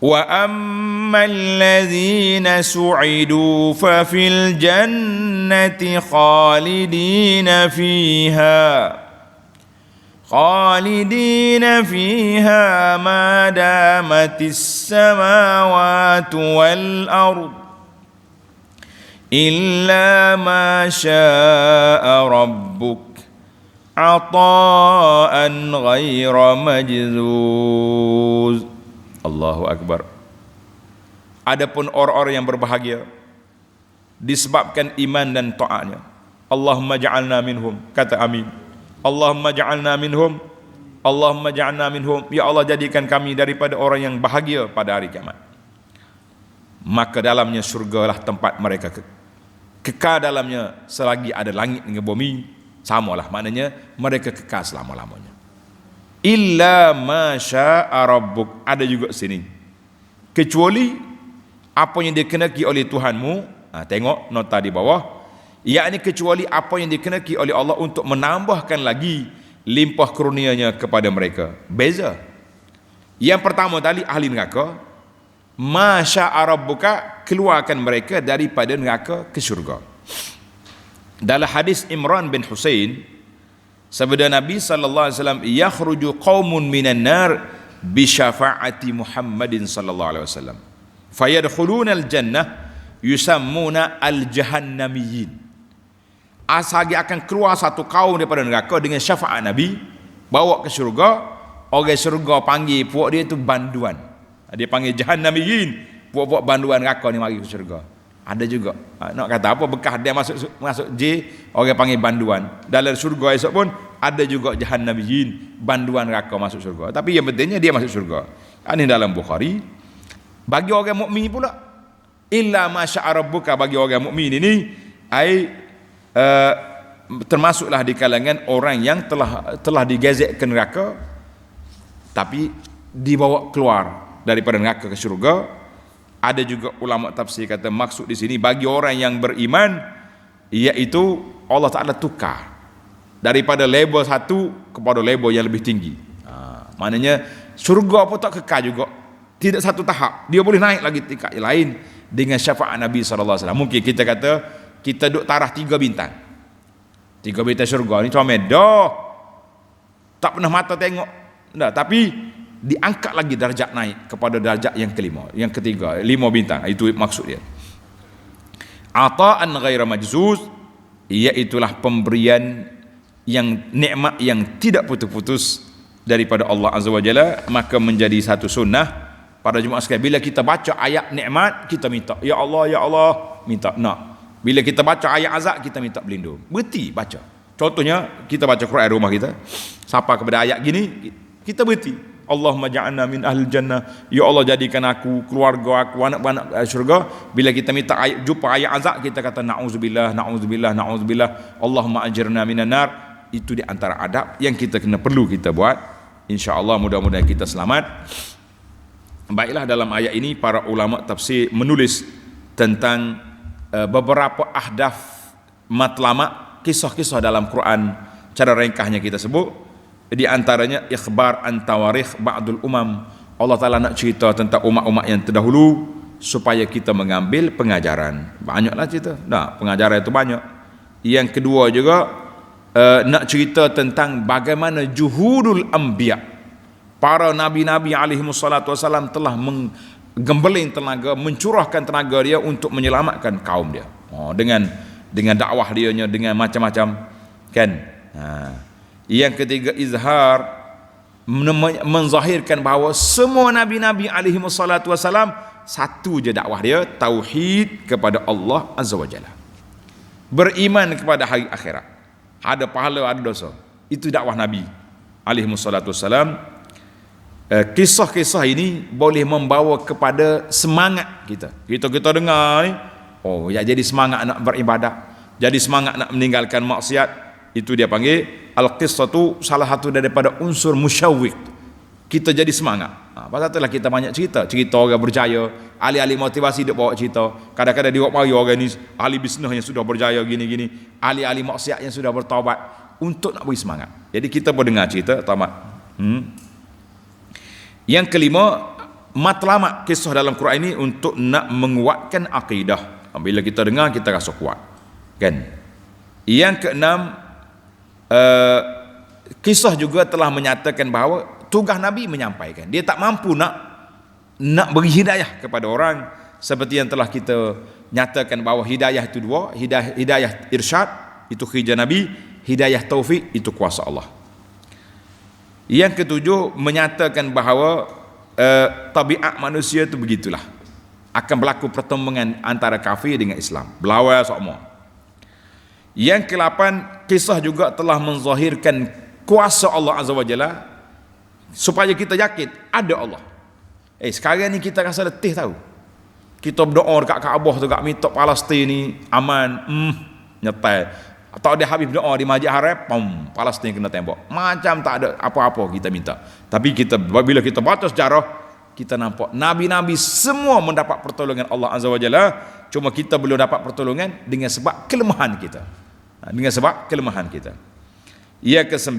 Wa ammal ladzina su'idu fa fil jannati khalidina fiha ma damatis samawati wal ard illa ma syaa rabbuk ata'an ghaira majzuz. Allahu akbar. Adapun orang-orang yang berbahagia disebabkan iman dan taatnya, Allahumma ja'alna minhum, kata amin. Allahumma ja'alna minhum, Allahumma ja'alna minhum, ya Allah jadikan kami daripada orang yang bahagia pada hari kiamat. Maka dalamnya syurgalah tempat mereka kekal dalamnya selagi ada langit dengan bumi, samalah, maknanya mereka kekal selama-lamanya. Illa ma syaa rabbuk, ada juga sini, kecuali apa yang dikehendaki oleh Tuhanmu. Tengok nota di bawah, yakni kecuali apa yang dikehendaki oleh Allah untuk menambahkan lagi limpah kurnianya kepada mereka. Beza. Yang pertama tadi ahli neraka, ma syaa rabbuka, keluarkan mereka daripada neraka ke syurga. Dalam hadis Imran bin Husain, sabda Nabi sallallahu alaihi wasallam, yakhruju qaumun minan nar bi syafaati Muhammadin sallallahu alaihi wasallam fayadkhuluna al-jannah yusammuna al-jahannamiyyin. Asal akan keluar satu kaum daripada neraka dengan syafaat Nabi, bawa ke syurga. Orang syurga panggil puak dia tu banduan. Dia panggil jahannamiyyin, puak-puak banduan neraka ni mari ke syurga. Ada juga nak kata apa, bekas dia masuk J, orang panggil banduan. Dalam syurga esok pun ada juga jahannamiyyin, banduan neraka masuk syurga. Tapi yang pentingnya dia masuk syurga. Ini dalam Bukhari. Bagi orang mukmin pula, illa ma syaa rabbuka, bagi orang mukmin ini termasuklah di kalangan orang yang telah digezek ke neraka tapi dibawa keluar daripada neraka ke syurga. Ada juga ulama tafsir kata maksud di sini bagi orang yang beriman, iaitu Allah Ta'ala tukar daripada level satu kepada level yang lebih tinggi. Maknanya syurga pun tak kekal juga, tidak satu tahap, dia boleh naik lagi tingkat yang lain dengan syafaat Nabi SAW. Mungkin kita kata kita duduk taraf 3 bintang, 3 bintang syurga ni comel dah, tak pernah mata tengok dah, tapi diangkat lagi darjat naik kepada darjat yang kelima, yang ketiga, 5 bintang. Itu maksud dia. Ata'an ghaira majzuz, iaitulah pemberian yang nikmat yang tidak putus-putus daripada Allah Azza wa Jalla. Maka menjadi satu sunnah pada Jumaat sekalian, bila kita baca ayat nikmat kita minta ya Allah minta nak. Bila kita baca ayat azab kita minta berlindung, berhenti baca. Contohnya kita baca Quran rumah kita, sampai kepada ayat gini kita berhenti, Allahumma ja'alna min ahlil jannah, ya Allah jadikan aku, keluarga aku, anak-anak syurga. Bila kita minta ayat, jumpa ayat azab kita kata na'udzubillah, Allahumma ajirna minan nar. Itu di antara adab yang kita perlu kita buat. InsyaAllah mudah-mudahan kita selamat. Baiklah, dalam ayat ini para ulama tafsir menulis tentang beberapa ahdaf matlamat, kisah-kisah dalam Quran. Cara ringkasnya kita sebut, di antaranya ikhbar an tawarikh ba'dul umam. Allah Ta'ala nak cerita tentang umat-umat yang terdahulu supaya kita mengambil pengajaran. Banyaklah cerita, pengajaran itu banyak. Yang kedua juga nak cerita tentang bagaimana juhudul anbiya, para nabi-nabi alaihi wassalatu wassalam telah menggembeling tenaga, mencurahkan tenaga dia untuk menyelamatkan kaum dia, dengan dakwah dia, dengan macam-macam kan. Yang ketiga izhar, menzahirkan bahawa semua nabi-nabi alaihi wassalatu wassalam satu je dakwah dia, tauhid kepada Allah Azza wa Jalla, beriman kepada hari akhirat, ada pahala ada dosa. Itu dakwah Nabi alaihi wassalatu wassalam. Kisah-kisah ini boleh membawa kepada semangat kita. Kita dengar ni, ya jadi semangat nak beribadah, jadi semangat nak meninggalkan maksiat. Itu dia panggil al-qissah, tu salah satu daripada unsur musyawwiq. Kita jadi semangat. Pasal itulah kita banyak cerita orang berjaya, ahli-ahli motivasi dia bawa cerita. Kadang-kadang dia mari orang ni ahli bisnes yang sudah berjaya gini-gini, ahli-ahli maksiat yang sudah bertaubat, untuk nak beri semangat. Jadi kita pun dengar cerita tamat. Yang kelima, matlamat kisah dalam Quran ini untuk nak menguatkan akidah. Bila kita dengar kita rasa kuat kan. Yang keenam, kisah juga telah menyatakan bahawa tugas Nabi menyampaikan, dia tak mampu nak beri hidayah kepada orang, seperti yang telah kita nyatakan bahawa hidayah itu dua, hidayah irsyad itu kerja Nabi, hidayah taufik itu kuasa Allah. Yang ketujuh, menyatakan bahawa tabiat manusia itu begitulah, akan berlaku pertemuan antara kafir dengan Islam, berlawan semua. Yang ke-8, kisah juga telah menzahirkan kuasa Allah Azza wa Jalla, supaya kita yakin ada Allah. Sekarang ni kita rasa letih tahu. Kita berdoa dekat Kaabah tu, kat minta Palestin ni aman, nyetai. Atau ada Habib doa di Masjid Haram, Palestin kena tembak. Macam tak ada apa-apa kita minta. Tapi bila kita baca sejarah, kita nampak nabi-nabi semua mendapat pertolongan Allah Azza wa Jalla. Cuma kita belum dapat pertolongan dengan sebab kelemahan kita. Yang ke-9,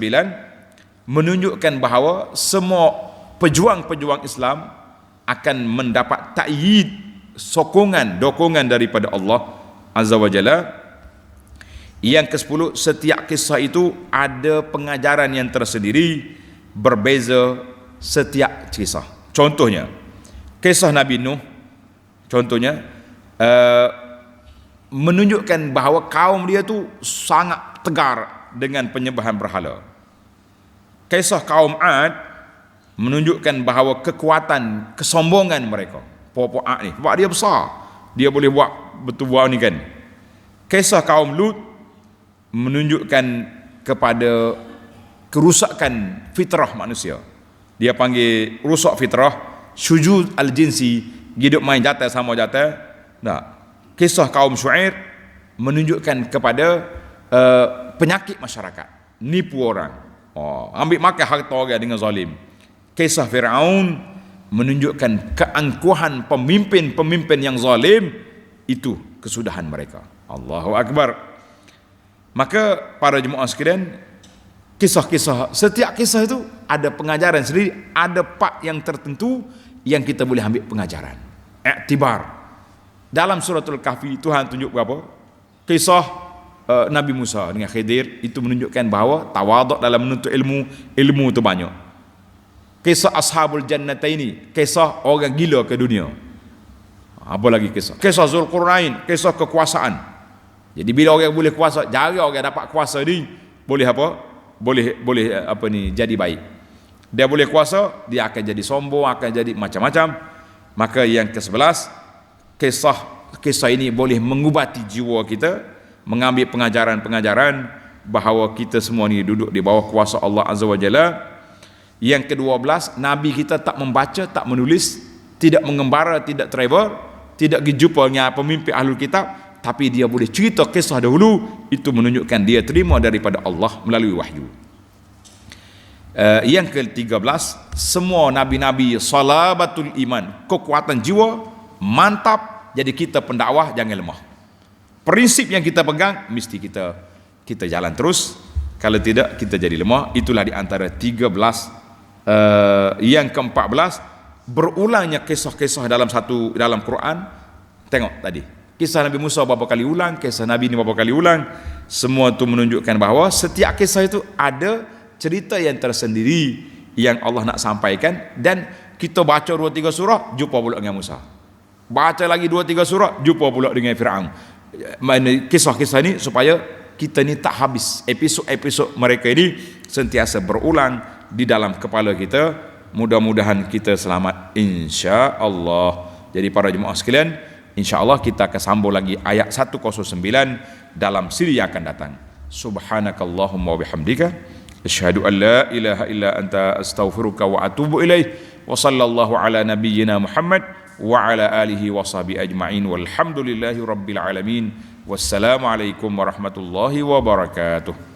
menunjukkan bahawa semua pejuang-pejuang Islam akan mendapat ta'yid, dokongan daripada Allah Azza wa Jalla. Yang ke-10, setiap kisah itu ada pengajaran yang tersendiri, berbeza setiap kisah. Contohnya kisah Nabi Nuh, menunjukkan bahawa kaum dia tu sangat tegar dengan penyembahan berhala. Kisah kaum Ad menunjukkan bahawa kekuatan, kesombongan mereka. Puak-puak Ad ni, sebab dia besar, dia boleh buat betul buat ni kan. Kisah kaum Lut menunjukkan kepada kerusakan fitrah manusia. Dia panggil rusak fitrah, syujud al-jinsi, hidup main jatah sama jatah. Kisah kaum Syuaib menunjukkan kepada penyakit masyarakat, nipu orang, ambil makan harta orang dengan zalim. Kisah Firaun menunjukkan keangkuhan pemimpin-pemimpin yang zalim, itu kesudahan mereka. Allahu Akbar. Maka para jemaah sekalian, kisah-kisah, setiap kisah itu ada pengajaran sendiri, ada part yang tertentu yang kita boleh ambil pengajaran. Iktibar. Dalam suratul Kahfi Tuhan tunjuk berapa? Kisah Nabi Musa dengan Khidir, itu menunjukkan bahawa tawaduk dalam menuntut ilmu itu banyak. Kisah Ashabul Jannataini, kisah orang gila ke dunia. Apa lagi kisah? Kisah Zulqarnain, kisah kekuasaan. Jadi bila orang boleh kuasa, jarang orang dapat kuasa ni boleh apa? Boleh apa ni, jadi baik. Dia boleh kuasa, dia akan jadi sombong, akan jadi macam-macam. Maka yang ke-11, kisah ini boleh mengubati jiwa kita, mengambil pengajaran-pengajaran bahawa kita semua ni duduk di bawah kuasa Allah Azza wa Jalla. Yang ke-12, Nabi kita tak membaca, tak menulis, tidak mengembara, tidak travel, tidak pergi jumpa dengan pemimpin ahlul kitab, tapi dia boleh cerita kisah dahulu. Itu menunjukkan dia terima daripada Allah melalui wahyu. Yang ke-13, semua nabi-nabi salabatul iman, kekuatan jiwa mantap. Jadi kita pendakwah jangan lemah. Prinsip yang kita pegang mesti kita jalan terus. Kalau tidak kita jadi lemah. Itulah di antara 13. Yang ke-14, berulangnya kisah-kisah dalam Quran. Tengok tadi, kisah Nabi Musa berapa kali ulang, kisah Nabi ini berapa kali ulang. Semua itu menunjukkan bahawa setiap kisah itu ada cerita yang tersendiri yang Allah nak sampaikan. Dan kita baca 2-3 surah, jumpa pula dengan Musa. Baca lagi 2-3 surah, jumpa pula dengan Firaun. Kisah-kisah ini supaya kita ni tak habis. Episod-episod mereka ini sentiasa berulang di dalam kepala kita. Mudah-mudahan kita selamat, insya-Allah. Jadi para jemaah sekalian, insya-Allah kita akan sambung lagi ayat 109 dalam siri yang akan datang. Subhanakallahumma wa bihamdika asyhadu an la ilaha illa anta astaghfiruka wa atubu ilaih. Wa sallallahu ala nabiyyina Muhammad wa ala alihi wa sahbihi ajma'in walhamdulillahi rabbil alamin. Wassalamu alaikum warahmatullahi wabarakatuh.